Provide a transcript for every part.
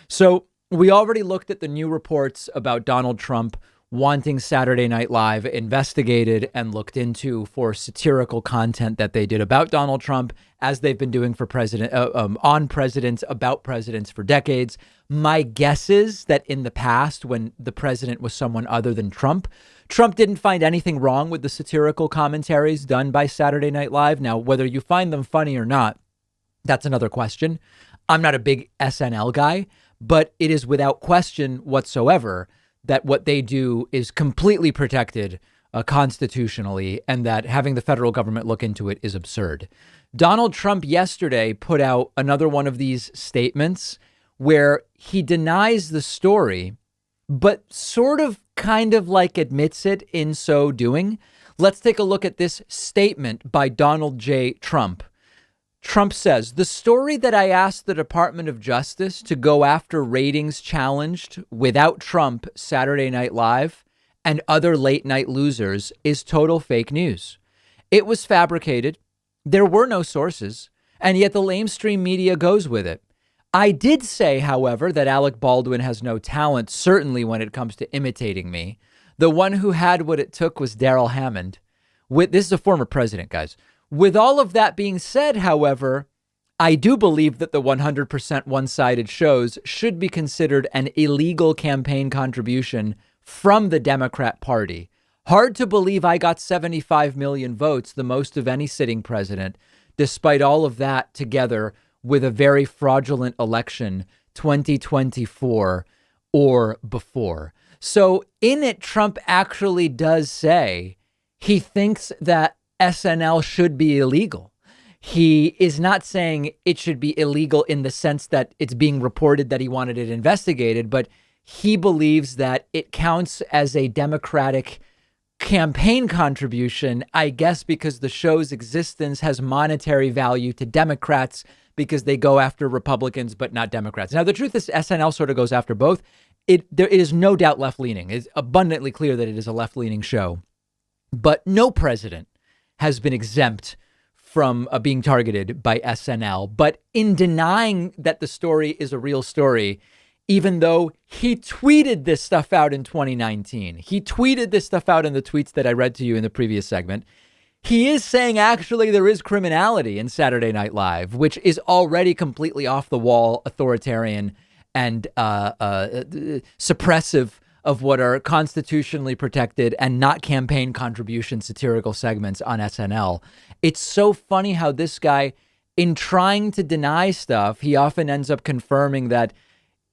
So we already looked at the new reports about Donald Trump wanting Saturday Night Live investigated and looked into for satirical content that they did about Donald Trump, as they've been doing for on presidents, about presidents for decades. My guess is that in the past, when the president was someone other than Trump, Trump didn't find anything wrong with the satirical commentaries done by Saturday Night Live. Now, whether you find them funny or not, that's another question. I'm not a big SNL guy, but it is without question whatsoever that what they do is completely protected constitutionally, and that having the federal government look into it is absurd. Donald Trump yesterday put out another one of these statements where he denies the story, but sort of kind of like admits it in so doing. Let's take a look at this statement by Donald J. Trump. Trump says, "The story that I asked the Department of Justice to go after ratings challenged without Trump Saturday Night Live and other late night losers is total fake news. It was fabricated. There were no sources, and yet the lamestream media goes with it. I did say, however, that Alec Baldwin has no talent, certainly when it comes to imitating me. The one who had what it took was Darrell Hammond." This is a former president, guys. With all of that being said, however, I do believe that the 100% one-sided shows should be considered an illegal campaign contribution from the Democrat Party. Hard to believe I got 75 million votes, the most of any sitting president, despite all of that together with a very fraudulent election, 2024 or before. So in it, Trump actually does say he thinks that SNL should be illegal. He is not saying it should be illegal in the sense that it's being reported that he wanted it investigated, but he believes that it counts as a Democratic campaign contribution, I guess, because the show's existence has monetary value to Democrats because they go after Republicans, but not Democrats. Now, the truth is SNL sort of goes after both. There is no doubt left-leaning. It's abundantly clear that it is a left-leaning show, but no president has been exempt from being targeted by SNL. But in denying that the story is a real story, even though he tweeted this stuff out in 2019, he tweeted this stuff out in the tweets that I read to you in the previous segment, he is saying actually there is criminality in Saturday Night Live, which is already completely off the wall, authoritarian and suppressive of what are constitutionally protected and not campaign contribution satirical segments on SNL. It's so funny how this guy, in trying to deny stuff, he often ends up confirming that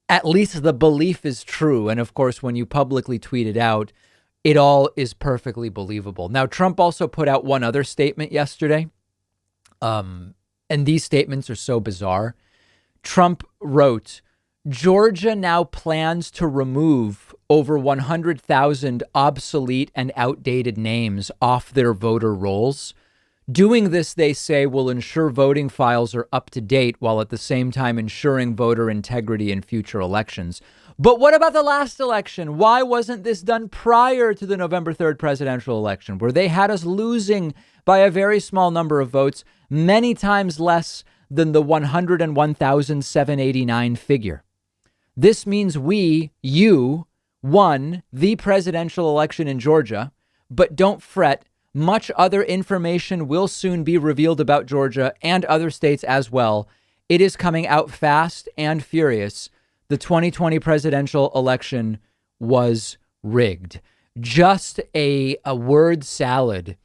at least the belief is true. And of course, when you publicly tweet it out, it all is perfectly believable. Now, Trump also put out one other statement yesterday. And these statements are so bizarre. Trump wrote, "Georgia now plans to remove over 100,000 obsolete and outdated names off their voter rolls. Doing this, they say, will ensure voting files are up to date while at the same time ensuring voter integrity in future elections." But what about the last election? Why wasn't this done prior to the November 3rd presidential election, where they had us losing by a very small number of votes, many times less than the 101,789 figure? This means you won the presidential election in Georgia, but don't fret. Much other information will soon be revealed about Georgia and other states as well. It is coming out fast and furious. The 2020 presidential election was rigged. Just a word salad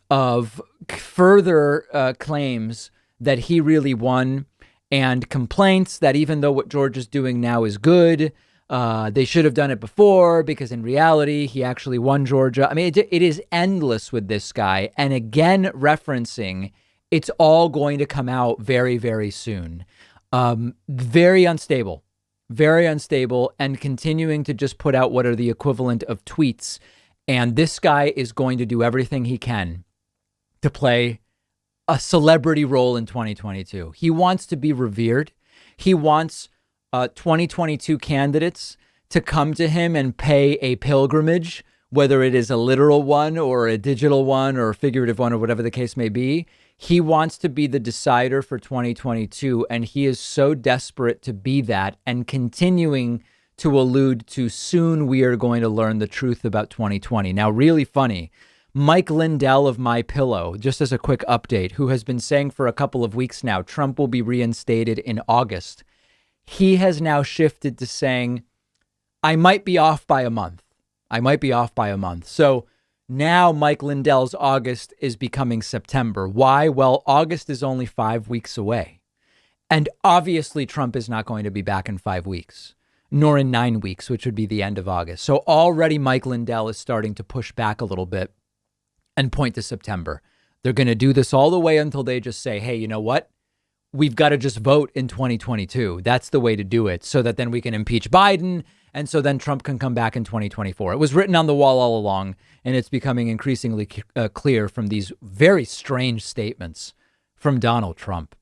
of further claims that he really won, and complaints that even though what Georgia's doing now is good, they should have done it before because in reality, he actually won Georgia. I mean, it is endless with this guy. And again, referencing it's all going to come out very, very soon. Very unstable and continuing to just put out what are the equivalent of tweets. And this guy is going to do everything he can to play a celebrity role in 2022. He wants to be revered. He wants 2022 candidates to come to him and pay a pilgrimage, whether it is a literal one or a digital one or a figurative one or whatever the case may be. He wants to be the decider for 2022, and he is so desperate to be that and continuing to allude to soon we are going to learn the truth about 2020. Now, really funny, Mike Lindell of My Pillow, just as a quick update, who has been saying for a couple of weeks now, Trump will be reinstated in August. He has now shifted to saying, I might be off by a month. I might be off by a month. So now Mike Lindell's August is becoming September. Why? Well, August is only 5 weeks away. And obviously Trump is not going to be back in 5 weeks, nor in 9 weeks, which would be the end of August. So already Mike Lindell is starting to push back a little bit and point to September. They're going to do this all the way until they just say, hey, you know what? We've got to just vote in 2022. That's the way to do it, so that then we can impeach Biden. And so then Trump can come back in 2024. It was written on the wall all along, and it's becoming increasingly clear from these very strange statements from Donald Trump.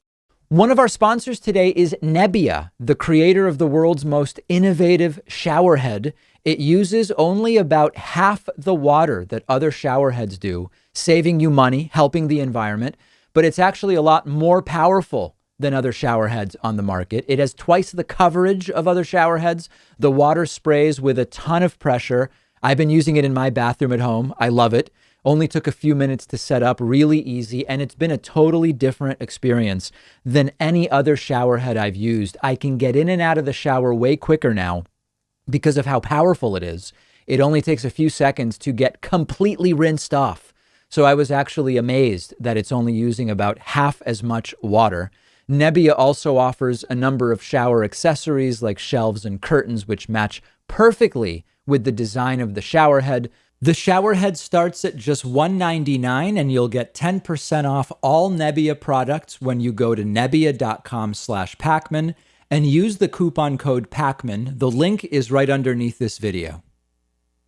One of our sponsors today is Nebbia, the creator of the world's most innovative shower head. It uses only about half the water that other shower heads do, saving you money, helping the environment, but it's actually a lot more powerful than other shower heads on the market. It has twice the coverage of other shower heads. The water sprays with a ton of pressure. I've been using it in my bathroom at home. I love it. Only took a few minutes to set up, really easy, and it's been a totally different experience than any other shower head I've used. I can get in and out of the shower way quicker now because of how powerful it is. It only takes a few seconds to get completely rinsed off. So I was actually amazed that it's only using about half as much water. Nebbia also offers a number of shower accessories like shelves and curtains, which match perfectly with the design of the shower head. The shower head starts at just $199, and you'll get 10% off all Nebbia products when you go to nebbia.com/Pakman and use the coupon code Pakman. The link is right underneath this video.